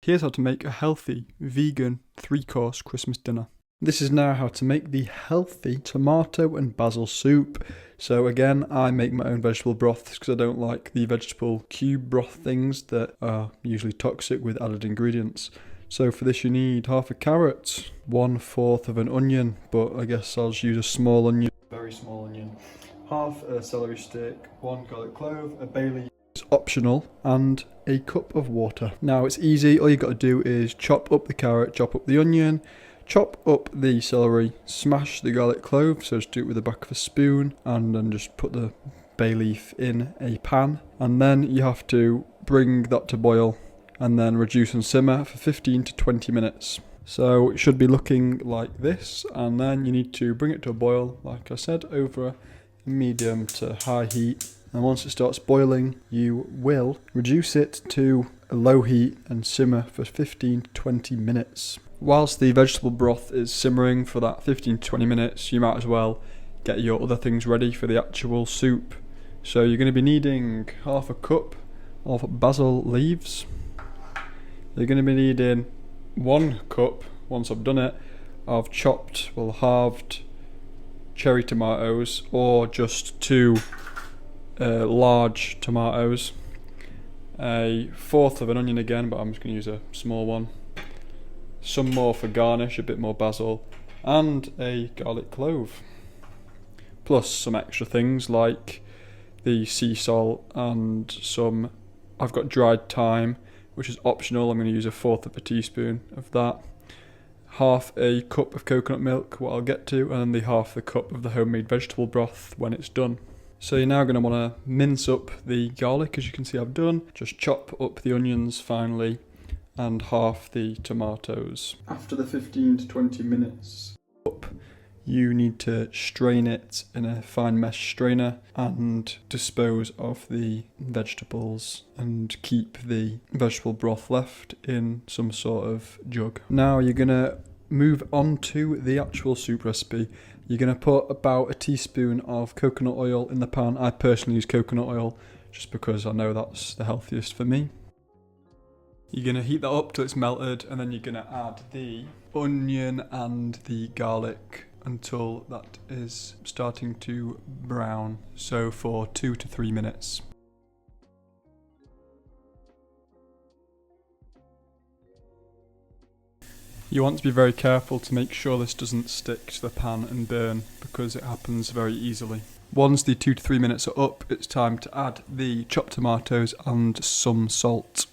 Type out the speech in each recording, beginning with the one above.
Here's how to make a healthy, vegan, 3-course Christmas dinner. This is now how to make the healthy tomato and basil soup. So again, I make my own vegetable broths because I don't like the vegetable cube broth things that are usually toxic with added ingredients. So for this you need half a carrot, 1/4 of an onion, but I guess I'll just use a small onion, very small onion, half a celery stick, 1 garlic clove, a bay leaf, it's optional, and a cup of water. Now it's easy, all you've got to do is chop up the carrot, chop up the onion, chop up the celery, smash the garlic clove, so just do it with the back of a spoon, and then just put the bay leaf in a pan. And then you have to bring that to boil, and then reduce and simmer for 15 to 20 minutes. So it should be looking like this, and then you need to bring it to a boil, like I said, over a medium to high heat. And once it starts boiling, you will reduce it to a low heat and simmer for 15 to 20 minutes. Whilst the vegetable broth is simmering for that 15 to 20 minutes, you might as well get your other things ready for the actual soup. So you're going to be needing half a cup of basil leaves. You're going to be needing 1 cup, once I've done it, of chopped, well, halved cherry tomatoes, or just 2 large tomatoes, 1/4 of an onion again, but I'm just going to use a small one, some more for garnish, a bit more basil, and a garlic clove, plus some extra things like the sea salt and some, I've got dried thyme, which is optional. I'm going to use 1/4 of a teaspoon of that, half a cup of coconut milk, what I'll get to, and then the half a cup of the homemade vegetable broth when it's done. So you're now going to want to mince up the garlic, as you can see I've done. Just chop up the onions finely, and half the tomatoes. After the 15 to 20 minutes up, you need to strain it in a fine mesh strainer and dispose of the vegetables and keep the vegetable broth left in some sort of jug. Now you're going to move on to the actual soup recipe. You're going to put about a teaspoon of coconut oil in the pan. I personally use coconut oil just because I know that's the healthiest for me. You're going to heat that up till it's melted, and then you're going to add the onion and the garlic until that is starting to brown, so for 2 to 3 minutes. You want to be very careful to make sure this doesn't stick to the pan and burn, because it happens very easily. Once the 2 to 3 minutes are up, it's time to add the chopped tomatoes and some salt.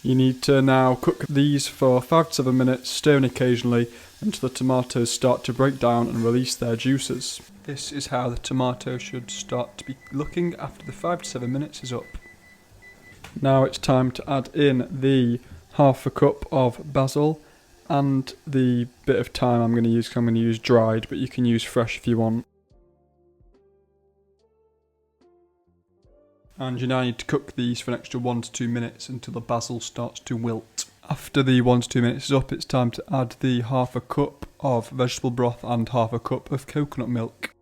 You need to now cook these for 5 to 7 minutes, stirring occasionally until the tomatoes start to break down and release their juices. This is how the tomato should start to be looking after the 5 to 7 minutes is up. Now it's time to add in the half a cup of basil and the bit of thyme I'm going to use, because I'm going to use dried, but you can use fresh if you want. And you now need to cook these for an extra 1 to 2 minutes until the basil starts to wilt. After the 1 to 2 minutes is up, it's time to add the half a cup of vegetable broth and half a cup of coconut milk.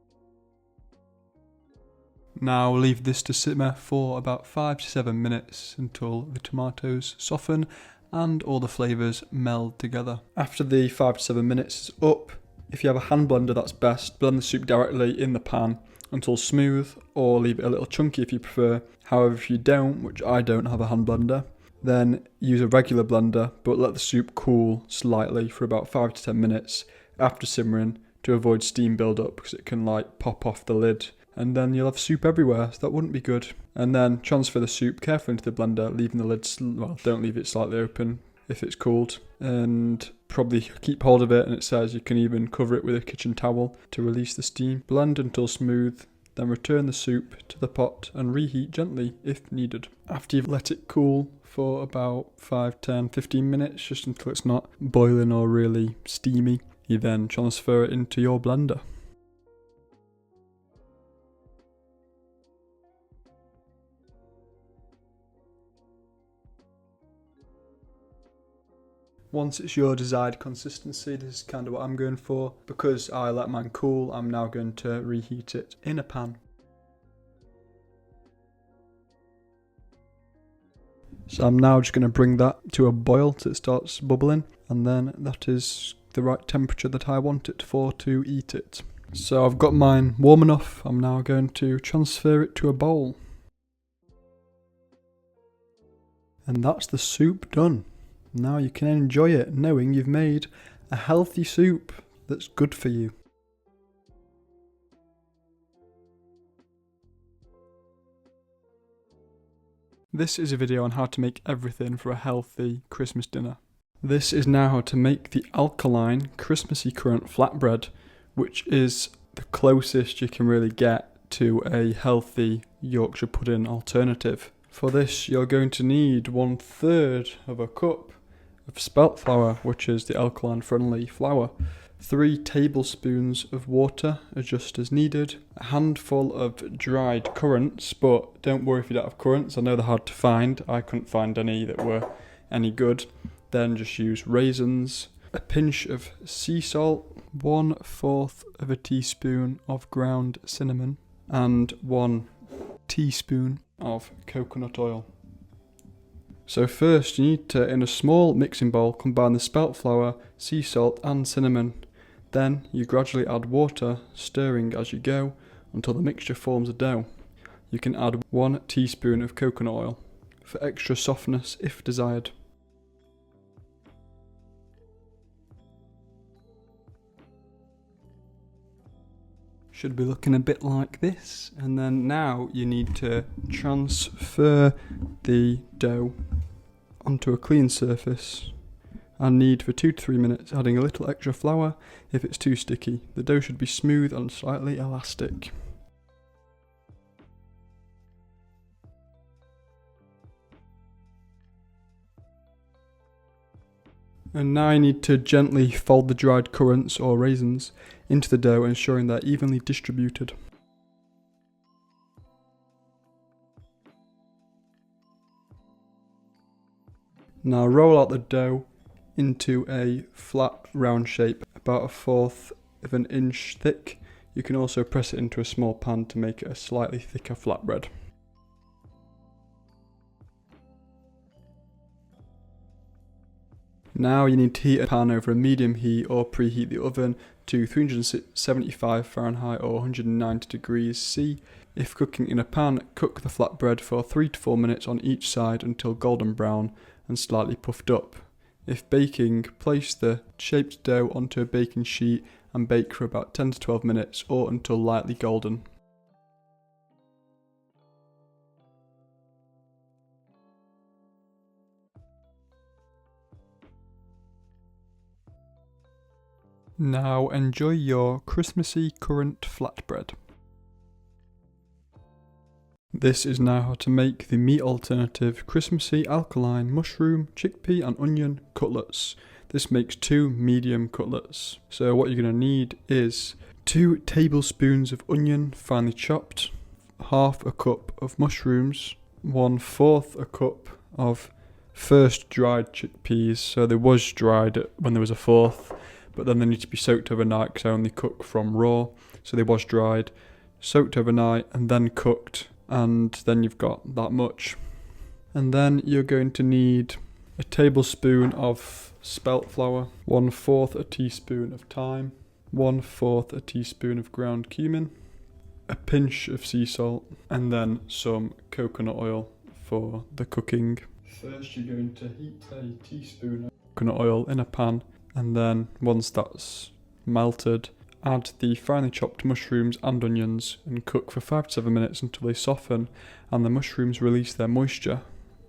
Now leave this to simmer for about 5 to 7 minutes until the tomatoes soften and all the flavours meld together. After the 5 to 7 minutes is up, if you have a hand blender that's best, blend the soup directly in the pan until smooth, or leave it a little chunky if you prefer. However, if you don't, which I don't have a hand blender, then use a regular blender, but let the soup cool slightly for about 5 to 10 minutes after simmering to avoid steam build up, because it can pop off the lid and then you'll have soup everywhere, so that wouldn't be good. And then transfer the soup carefully into the blender, leaving the lid, don't leave it slightly open if it's cooled, and probably keep hold of it, and it says you can even cover it with a kitchen towel to release the steam. Blend until smooth, then return the soup to the pot and reheat gently if needed. After you've let it cool for about 5, 10, 15 minutes, just until it's not boiling or really steamy, you then transfer it into your blender. Once it's your desired consistency, this is kind of what I'm going for. Because I let mine cool, I'm now going to reheat it in a pan. So I'm now just going to bring that to a boil till it starts bubbling, and then that is the right temperature that I want it for to eat it. So I've got mine warm enough. I'm now going to transfer it to a bowl. And that's the soup done. Now you can enjoy it knowing you've made a healthy soup that's good for you. This is a video on how to make everything for a healthy Christmas dinner. This is now how to make the Alkaline Christmassy currant flatbread, which is the closest you can really get to a healthy Yorkshire pudding alternative. For this you're going to need 1/3 of a cup of spelt flour, which is the alkaline friendly flour, 3 tablespoons of water, just as needed, a handful of dried currants, but don't worry if you don't have currants, I know they're hard to find, I couldn't find any that were any good, then just use raisins, a pinch of sea salt, 1/4 of a teaspoon of ground cinnamon, and 1 teaspoon of coconut oil. So first you need to, in a small mixing bowl, combine the spelt flour, sea salt and cinnamon. Then you gradually add water, stirring as you go until the mixture forms a dough. You can add 1 teaspoon of coconut oil for extra softness if desired. Should be looking a bit like this, and then now you need to transfer the dough onto a clean surface and knead for 2 to 3 minutes, adding a little extra flour if it's too sticky. The dough should be smooth and slightly elastic. And now you need to gently fold the dried currants or raisins into the dough, ensuring they're evenly distributed. Now roll out the dough into a flat round shape, about 1/4 of an inch thick. You can also press it into a small pan to make it a slightly thicker flatbread. Now you need to heat a pan over a medium heat or preheat the oven to 375 Fahrenheit or 190 degrees C. If cooking in a pan, cook the flatbread for 3 to 4 minutes on each side until golden brown and slightly puffed up. If baking, place the shaped dough onto a baking sheet and bake for about 10 to 12 minutes or until lightly golden. Now enjoy your Christmassy currant flatbread. This is now how to make the meat alternative Christmassy alkaline mushroom, chickpea and onion cutlets. This makes 2 medium cutlets. So what you're going to need is 2 tablespoons of onion finely chopped, 1/2 a cup of mushrooms, 1/4 a cup of first dried chickpeas. So they was dried when there was a 4th, but then they need to be soaked overnight because I only cook from raw. So they was dried, soaked overnight and then cooked, and then you've got that much. And then you're going to need a tablespoon of spelt flour, 1/4 a teaspoon of thyme, 1/4 a teaspoon of ground cumin, a pinch of sea salt, and then some coconut oil for the cooking. First you're going to heat a teaspoon of coconut oil in a pan, and then once that's melted, add the finely chopped mushrooms and onions and cook for 5 to 7 minutes until they soften and the mushrooms release their moisture.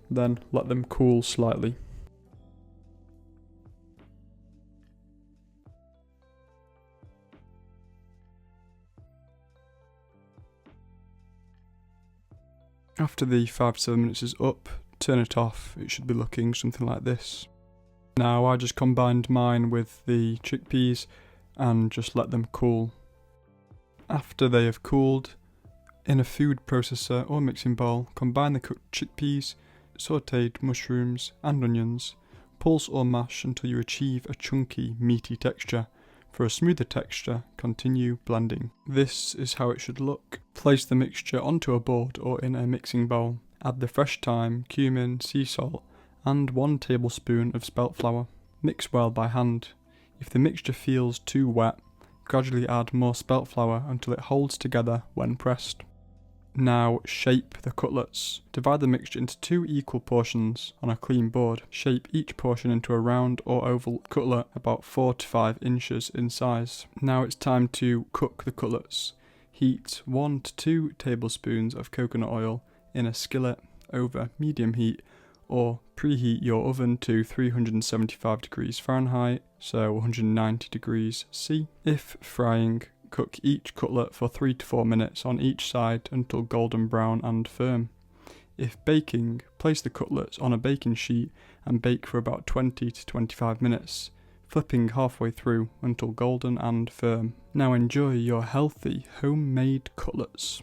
Then let them cool slightly. After the 5 to 7 minutes is up, turn it off. It should be looking something like this. Now I just combined mine with the chickpeas and just let them cool. After they have cooled, in a food processor or mixing bowl, combine the cooked chickpeas, sautéed mushrooms and onions, pulse or mash until you achieve a chunky, meaty texture. For a smoother texture, continue blending. This is how it should look. Place the mixture onto a board or in a mixing bowl. Add the fresh thyme, cumin, sea salt, and 1 tablespoon of spelt flour. Mix well by hand. If the mixture feels too wet, gradually add more spelt flour until it holds together when pressed. Now shape the cutlets. Divide the mixture into 2 equal portions on a clean board. Shape each portion into a round or oval cutlet about 4 to 5 inches in size. Now it's time to cook the cutlets. Heat 1 to 2 tablespoons of coconut oil in a skillet over medium heat, or preheat your oven to 375 degrees Fahrenheit, so 190 degrees C. If frying, cook each cutlet for 3 to 4 minutes on each side until golden brown and firm. If baking, place the cutlets on a baking sheet and bake for about 20 to 25 minutes, flipping halfway through until golden and firm. Now enjoy your healthy homemade cutlets.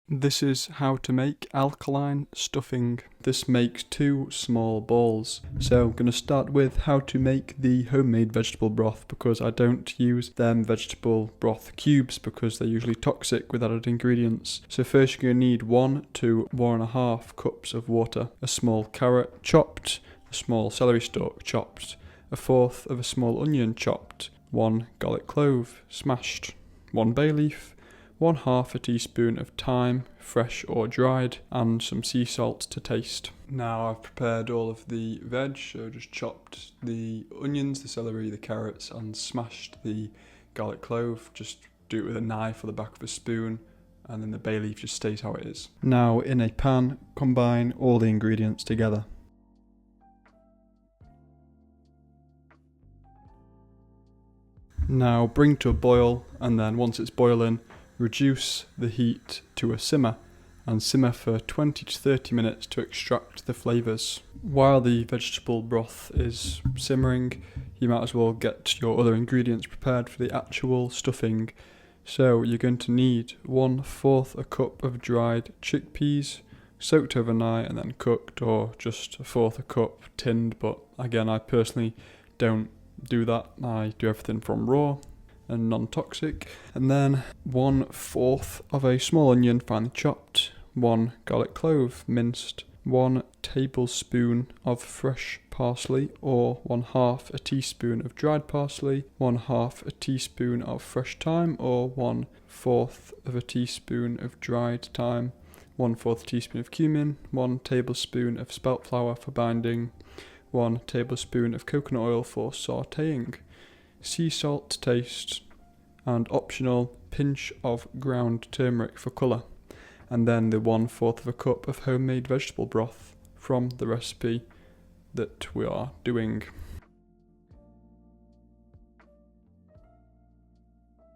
This is how to make alkaline stuffing. This makes 2 small balls. So I'm going to start with how to make the homemade vegetable broth, because I don't use them vegetable broth cubes because they're usually toxic with added ingredients. So first you're going to need 1 to 1.5 cups of water, a small carrot chopped, a small celery stalk chopped, 1/4 of a small onion chopped, 1 garlic clove smashed, 1 bay leaf, 1/2 a teaspoon of thyme, fresh or dried, and some sea salt to taste. Now I've prepared all of the veg, so just chopped the onions, the celery, the carrots, and smashed the garlic clove. Just do it with a knife or the back of a spoon, and then the bay leaf just stays how it is. Now in a pan, combine all the ingredients together. Now bring to a boil, and then once it's boiling, reduce the heat to a simmer and simmer for 20 to 30 minutes to extract the flavours. While the vegetable broth is simmering, you might as well get your other ingredients prepared for the actual stuffing. So you're going to need 1/4 a cup of dried chickpeas, soaked overnight and then cooked, or just 1/4 a cup tinned, but again I personally don't do that. I do everything from raw and non-toxic. And then 1/4 of a small onion finely chopped, 1 garlic clove minced, 1 tablespoon of fresh parsley, or 1/2 a teaspoon of dried parsley, 1/2 a teaspoon of fresh thyme, or 1/4 of a teaspoon of dried thyme, 1/4 teaspoon of cumin, 1 tablespoon of spelt flour for binding, 1 tablespoon of coconut oil for sautéing, sea salt to taste, and optional pinch of ground turmeric for colour, and then the 1/4 of a cup of homemade vegetable broth from the recipe that we are doing.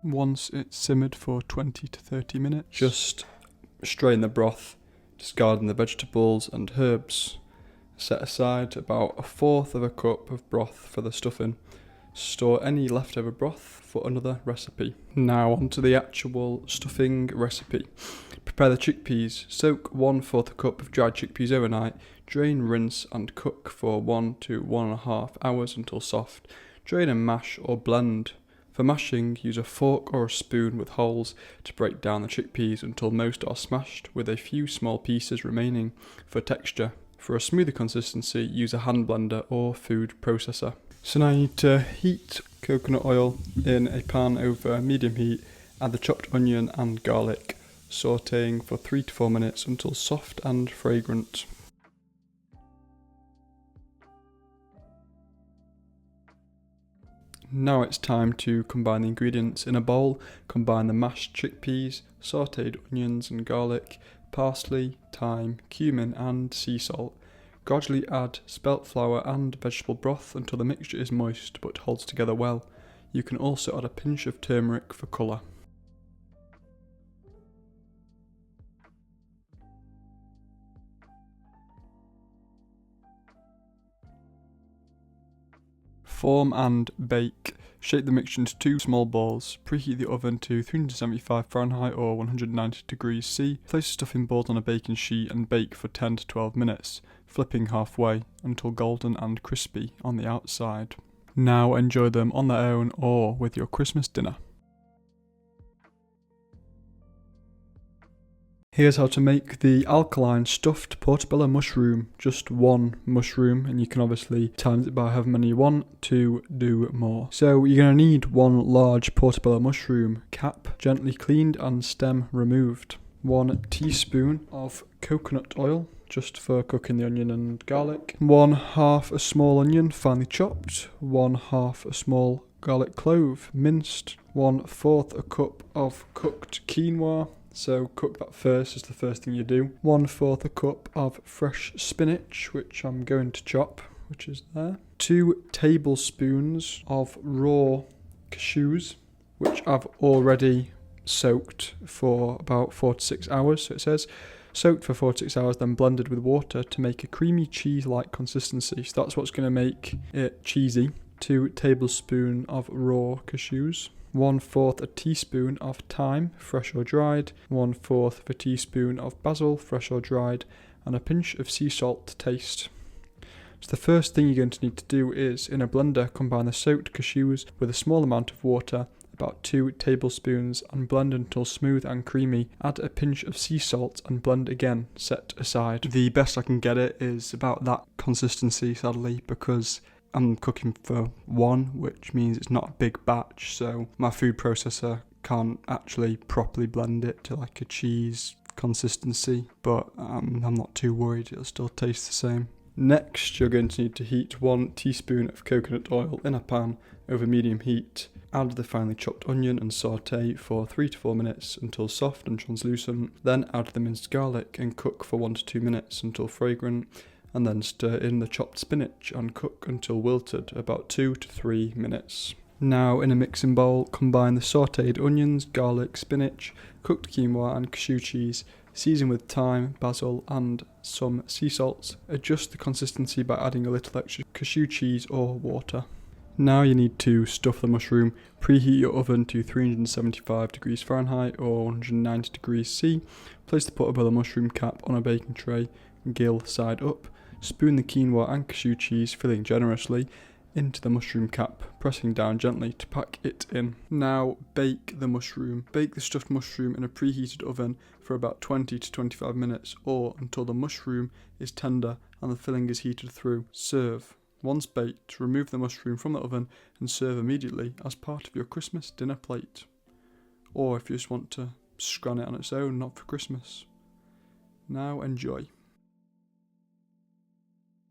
Once it's simmered for 20 to 30 minutes, just strain the broth, discarding the vegetables and herbs. Set aside about 1/4 of a cup of broth for the stuffing. Store any leftover broth for another recipe. Now onto the actual stuffing recipe. Prepare the chickpeas. Soak 1/4 a cup of dried chickpeas overnight. Drain, rinse and cook for 1 to 1.5 hours until soft. Drain and mash or blend. For mashing, use a fork or a spoon with holes to break down the chickpeas until most are smashed, with a few small pieces remaining for texture. For a smoother consistency, use a hand blender or food processor. So now you need to heat coconut oil in a pan over medium heat. Add the chopped onion and garlic, sautéing for 3 to 4 minutes until soft and fragrant. Now it's time to combine the ingredients. In a bowl, combine the mashed chickpeas, sautéed onions and garlic, parsley, thyme, cumin and sea salt. Gradually add spelt flour and vegetable broth until the mixture is moist but holds together well. You can also add a pinch of turmeric for colour. Form and bake. Shape the mixture into 2 small balls. Preheat the oven to 375 Fahrenheit or 190 degrees C. Place the stuffing balls on a baking sheet and bake for 10 to 12 minutes, flipping halfway until golden and crispy on the outside. Now enjoy them on their own or with your Christmas dinner. Here's how to make the Alkaline stuffed portobello mushroom. Just one mushroom, and you can obviously times it by however many you want to do more. So you're going to need one large portobello mushroom, cap gently cleaned and stem removed. 1 teaspoon of coconut oil, just for cooking the onion and garlic. 1/2 a small onion, finely chopped. 1/2 a small garlic clove, minced. 1/4 a cup of cooked quinoa. So cook that first, is the first thing you do. 1/4 a cup of fresh spinach, which I'm going to chop, which is there. 2 tablespoons of raw cashews, which I've already soaked for about 4 to 6 hours. So it says soaked for 4 to 6 hours, then blended with water to make a creamy cheese-like consistency. So that's what's going to make it cheesy. 2 tablespoons of raw cashews. 1/4 a teaspoon of thyme, fresh or dried. 1/4 of a teaspoon of basil, fresh or dried, and a pinch of sea salt to taste. So the first thing you're going to need to do is, in a blender, combine the soaked cashews with a small amount of water, about 2 tablespoons, and blend until smooth and creamy. Add a pinch of sea salt and blend again, set aside. The best I can get it is about that consistency, sadly, because I'm cooking for one, which means it's not a big batch, so my food processor can't actually properly blend it to like a cheese consistency, but I'm not too worried, it'll still taste the same. Next, you're going to need to heat 1 teaspoon of coconut oil in a pan over medium heat. Add the finely chopped onion and sauté for 3 to 4 minutes until soft and translucent. Then add the minced garlic and cook for 1 to 2 minutes until fragrant, and then stir in the chopped spinach and cook until wilted, about 2 to 3 minutes. Now, in a mixing bowl, combine the sautéed onions, garlic, spinach, cooked quinoa and cashew cheese. Season with thyme, basil and some sea salt. Adjust the consistency by adding a little extra cashew cheese or water. Now you need to stuff the mushroom. Preheat your oven to 375 degrees Fahrenheit or 190 degrees C. Place the portobello mushroom cap on a baking tray, gill side up. Spoon the quinoa and cashew cheese, filling generously, into the mushroom cap, pressing down gently to pack it in. Now bake the mushroom. Bake the stuffed mushroom in a preheated oven for about 20 to 25 minutes or until the mushroom is tender and the filling is heated through. Serve. Once baked, remove the mushroom from the oven and serve immediately as part of your Christmas dinner plate. Or if you just want to scran it on its own, not for Christmas. Now enjoy.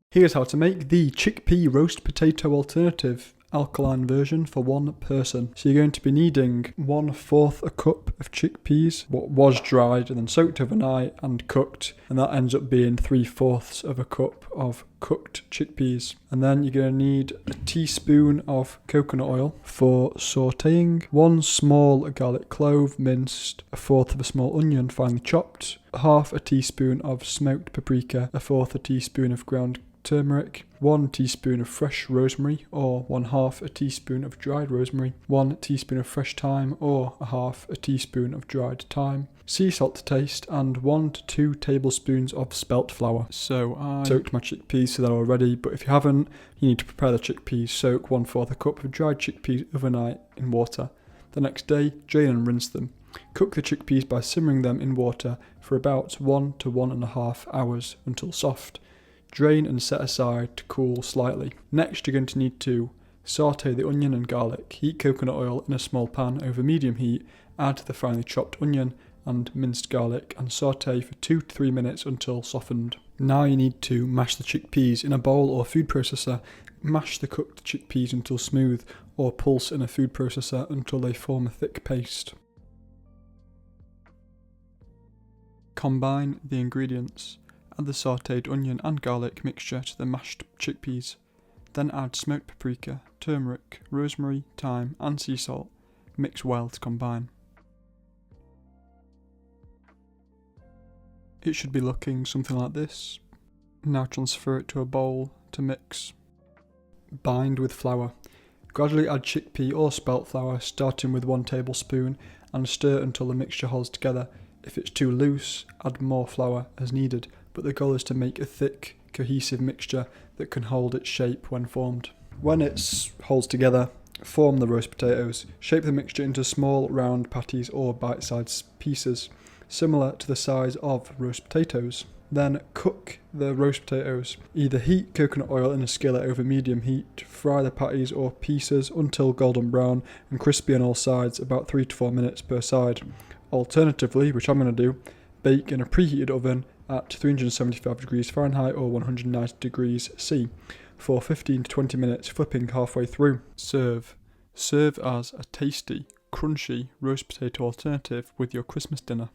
Here's how to make the chickpea roast potato alternative alkaline version for one person. So you're going to be needing 1/4 a cup of chickpeas, what was dried and then soaked overnight and cooked, and that ends up being 3/4 of a cup of cooked chickpeas. And then you're going to need a teaspoon of coconut oil for sautéing, 1 small garlic clove minced, 1/4 of a small onion finely chopped, 1/2 a teaspoon of smoked paprika, 1/4 a teaspoon of ground turmeric, 1 teaspoon of fresh rosemary or 1/2 a teaspoon of dried rosemary, 1 teaspoon of fresh thyme or 1/2 a teaspoon of dried thyme, sea salt to taste, and 1 to 2 tablespoons of spelt flour. So I soaked my chickpeas so they're all ready, but if you haven't, you need to prepare the chickpeas. Soak 1/4 a cup of dried chickpeas overnight in water. The next day, drain and rinse them. Cook the chickpeas by simmering them in water for about 1 to 1.5 hours until soft. Drain and set aside to cool slightly. Next, you're going to need to sauté the onion and garlic. Heat coconut oil in a small pan over medium heat. Add the finely chopped onion and minced garlic and sauté for 2 to 3 minutes until softened. Now you need to mash the chickpeas in a bowl or food processor. Mash the cooked chickpeas until smooth or pulse in a food processor until they form a thick paste. Combine the ingredients. Add the sautéed onion and garlic mixture to the mashed chickpeas. Then add smoked paprika, turmeric, rosemary, thyme and sea salt. Mix well to combine. It should be looking something like this. Now transfer it to a bowl to mix. Bind with flour. Gradually add chickpea or spelt flour, starting with 1 tablespoon, and stir until the mixture holds together. If it's too loose, add more flour as needed, but the goal is to make a thick, cohesive mixture that can hold its shape when formed. When it holds together, form the roast potatoes. Shape the mixture into small, round patties or bite-sized pieces. similar to the size of roast potatoes. Then cook the roast potatoes. Either heat coconut oil in a skillet over medium heat, fry the patties or pieces until golden brown and crispy on all sides, about 3 to 4 minutes per side. Alternatively, which I'm going to do, bake in a preheated oven at 375 degrees Fahrenheit or 190 degrees C for 15 to 20 minutes, flipping halfway through. Serve. Serve as a tasty, crunchy roast potato alternative with your Christmas dinner.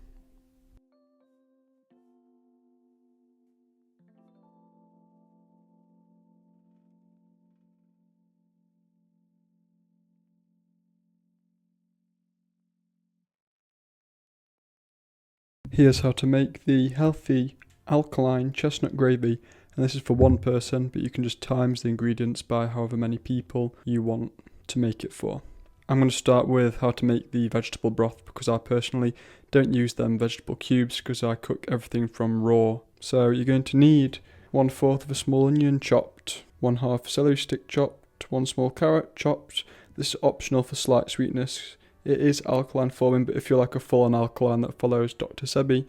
Here's how to make the healthy alkaline chestnut gravy, and this is for one person, but you can just times the ingredients by however many people you want to make it for. I'm going to start with how to make the vegetable broth, because I personally don't use them vegetable cubes because I cook everything from raw. So you're going to need 1/4 of a small onion chopped, 1/2 celery stick chopped, 1 small carrot chopped. This is optional for slight sweetness. It is alkaline forming, but if you're like a full-on alkaline that follows Dr. Sebi,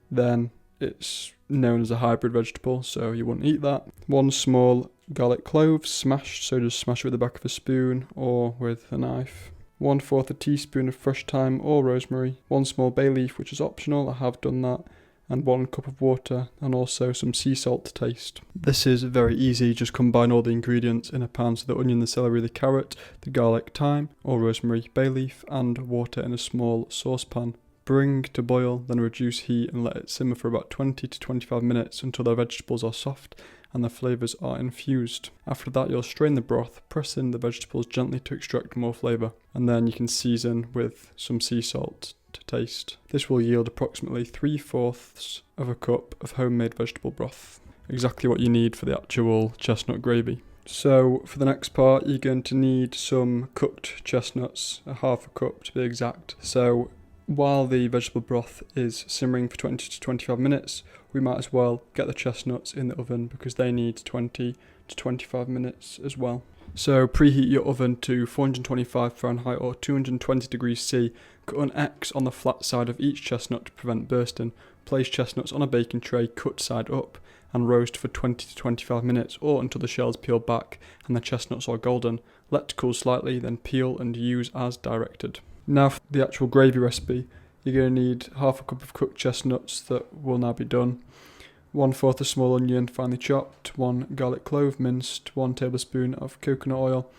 then it's known as a hybrid vegetable, so you wouldn't eat that. 1 small garlic clove smashed, so just smash it with the back of a spoon or with a knife. 1/4 a teaspoon of fresh thyme or rosemary. 1 small bay leaf, which is optional, I have done that. And 1 cup of water, and also some sea salt to taste. This is very easy, just combine all the ingredients in a pan, so the onion, the celery, the carrot, the garlic, thyme or rosemary, bay leaf and water in a small saucepan. Bring to boil, then reduce heat and let it simmer for about 20 to 25 minutes until the vegetables are soft and the flavours are infused. After that, you'll strain the broth, press in the vegetables gently to extract more flavour, and then you can season with some sea salt to taste. This will yield approximately 3/4 of a cup of homemade vegetable broth. Exactly what you need for the actual chestnut gravy. So for the next part, you're going to need some cooked chestnuts, 1/2 cup to be exact. So while the vegetable broth is simmering for 20 to 25 minutes, we might as well get the chestnuts in the oven because they need 20 to 25 minutes as well. So preheat your oven to 425 Fahrenheit or 220 degrees C. Cut an X on the flat side of each chestnut to prevent bursting. Place chestnuts on a baking tray, cut side up, and roast for 20 to 25 minutes or until the shells peel back and the chestnuts are golden. Let cool slightly, then peel and use as directed. Now for the actual gravy recipe, you're going to need 1/2 cup of cooked chestnuts that will now be done. 1/4 a small onion finely chopped, 1 garlic clove minced, 1 tablespoon of coconut oil,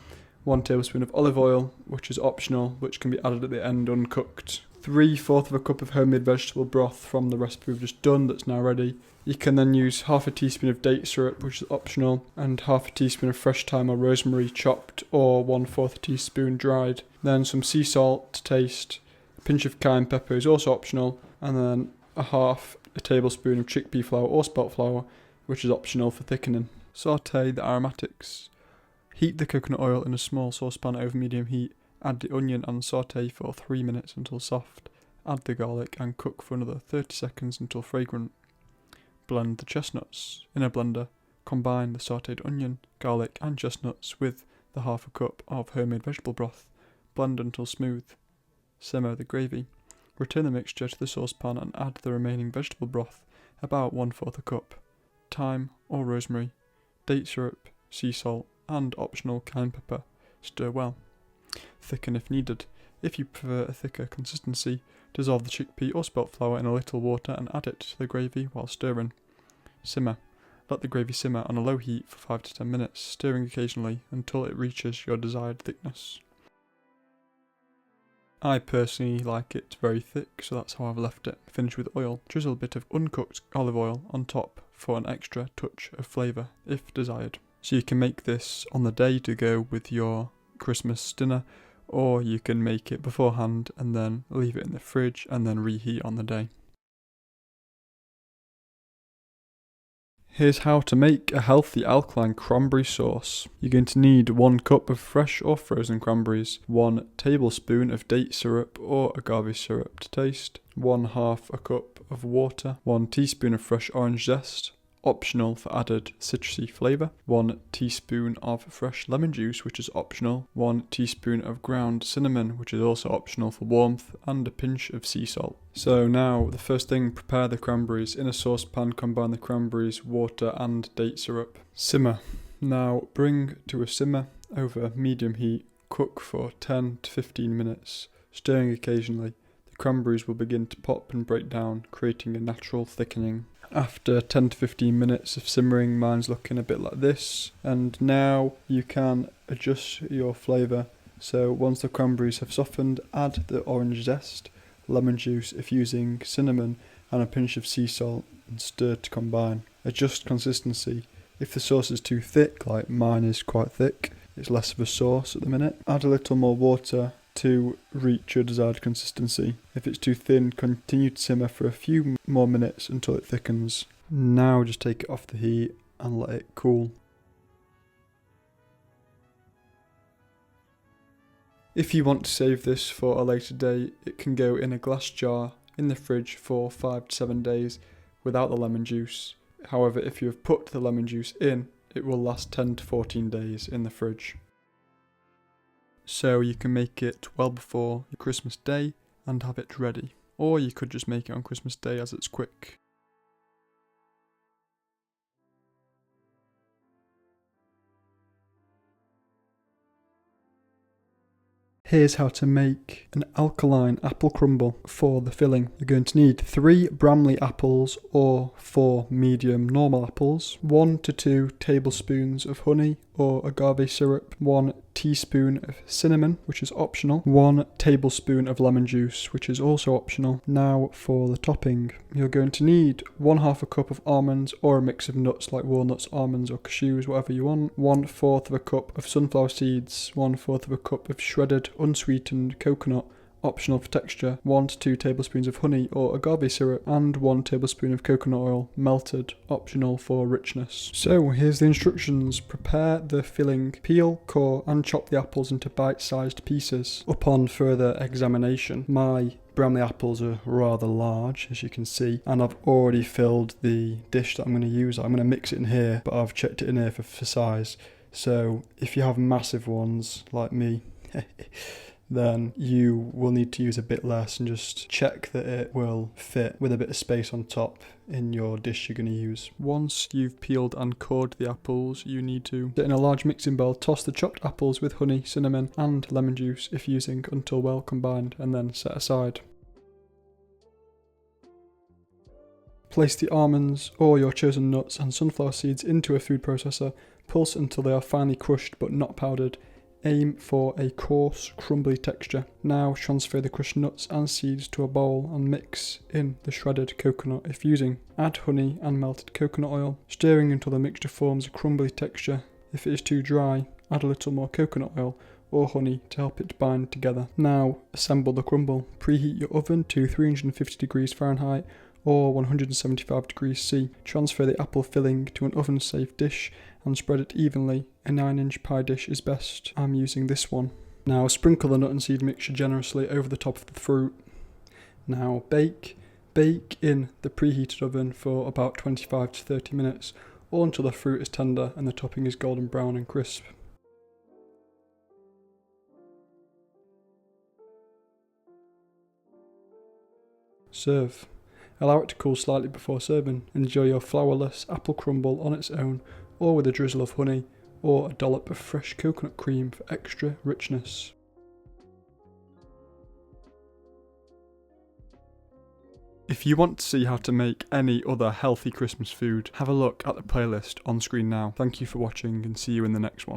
1 tablespoon of olive oil, which is optional, which can be added at the end uncooked. 3/4 of a cup of homemade vegetable broth from the recipe we've just done that's now ready. You can then use 1/2 teaspoon of date syrup, which is optional, and 1/2 teaspoon of fresh thyme or rosemary chopped, or 1/4 teaspoon dried. Then some sea salt to taste, a pinch of cayenne pepper is also optional, and then 1/2 tablespoon of chickpea flour or spelt flour, which is optional for thickening. Sauté the aromatics. Heat the coconut oil in a small saucepan over medium heat. Add the onion and sauté for 3 minutes until soft. Add the garlic and cook for another 30 seconds until fragrant. Blend the chestnuts. In a blender, combine the sautéed onion, garlic and chestnuts with the 1/2 cup of homemade vegetable broth. Blend until smooth. Simmer the gravy. Return the mixture to the saucepan and add the remaining vegetable broth, about 1/4 a cup, thyme or rosemary, date syrup, sea salt and optional cayenne pepper. Stir well. Thicken if needed. If you prefer a thicker consistency, dissolve the chickpea or spelt flour in a little water and add it to the gravy while stirring. Simmer. Let the gravy simmer on a low heat for 5 to 10 minutes, stirring occasionally until it reaches your desired thickness. I personally like it very thick, so that's how I've left it. Finish with oil. Drizzle a bit of uncooked olive oil on top for an extra touch of flavour, if desired. So you can make this on the day to go with your Christmas dinner, or you can make it beforehand and then leave it in the fridge and then reheat on the day. Here's how to make a healthy alkaline cranberry sauce. You're going to need 1 cup of fresh or frozen cranberries, 1 tablespoon of date syrup or agave syrup to taste, 1/2 a cup of water, 1 teaspoon of fresh orange zest, optional for added citrusy flavour. 1 teaspoon of fresh lemon juice, which is optional. 1 teaspoon of ground cinnamon, which is also optional for warmth, and a pinch of sea salt. So now, the first thing, prepare the cranberries. In a saucepan, combine the cranberries, water and date syrup. Simmer. Now bring to a simmer over medium heat. Cook for 10 to 15 minutes, stirring occasionally. The cranberries will begin to pop and break down, creating a natural thickening. After 10 to 15 minutes of simmering, mine's looking a bit like this. And now you can adjust your flavour. So once the cranberries have softened, add the orange zest, lemon juice if using cinnamon, and a pinch of sea salt, and stir to combine. Adjust consistency. If the sauce is too thick, like mine is quite thick, it's less of a sauce at the minute, add a little more water to reach your desired consistency. If it's too thin, continue to simmer for a few more minutes until it thickens. Now just take it off the heat and let it cool. If you want to save this for a later day, it can go in a glass jar in the fridge for 5 to 7 days without the lemon juice. However, if you have put the lemon juice in, it will last 10 to 14 days in the fridge. So you can make it well before your Christmas day and have it ready. Or you could just make it on Christmas Day as it's quick. Here's how to make an alkaline apple crumble for the filling. You're going to need 3 Bramley apples or 4 medium normal apples, 1 to 2 tablespoons of honey or agave syrup, 1 teaspoon of cinnamon, which is optional, 1 tablespoon of lemon juice, which is also optional. Now for the topping, you're going to need 1/2 a cup of almonds or a mix of nuts like walnuts, almonds or cashews, whatever you want, 1/4 of a cup of sunflower seeds, 1/4 of a cup of shredded unsweetened coconut, optional for texture, 1 to 2 tablespoons of honey or agave syrup, and 1 tablespoon of coconut oil, melted, optional for richness. So here's the instructions. Prepare the filling, peel, core and chop the apples into bite-sized pieces. Upon further examination, my Bramley apples are rather large, as you can see, and I've already filled the dish that I'm going to use. I'm going to mix it in here, but I've checked it in here for size. So if you have massive ones like me, then you will need to use a bit less and just check that it will fit with a bit of space on top in your dish you're going to use. Once you've peeled and cored the apples, you need to get in a large mixing bowl, toss the chopped apples with honey, cinnamon and lemon juice if using until well combined, and then set aside. Place the almonds or your chosen nuts and sunflower seeds into a food processor, pulse until they are finely crushed but not powdered. Aim for a coarse, crumbly texture. Now transfer the crushed nuts and seeds to a bowl and mix in the shredded coconut if using. Add honey and melted coconut oil, stirring until the mixture forms a crumbly texture. If it is too dry, add a little more coconut oil or honey to help it bind together. Now assemble the crumble. Preheat your oven to 350 degrees Fahrenheit or 175 degrees C. Transfer the apple filling to an oven-safe dish and spread it evenly. A 9-inch pie dish is best. I'm using this one. Now sprinkle the nut and seed mixture generously over the top of the fruit. Now bake. Bake in the preheated oven for about 25 to 30 minutes, or until the fruit is tender and the topping is golden brown and crisp. Serve. Allow it to cool slightly before serving. Enjoy your flourless apple crumble on its own, or with a drizzle of honey, or a dollop of fresh coconut cream for extra richness. If you want to see how to make any other healthy Christmas food, have a look at the playlist on screen now. Thank you for watching and see you in the next one.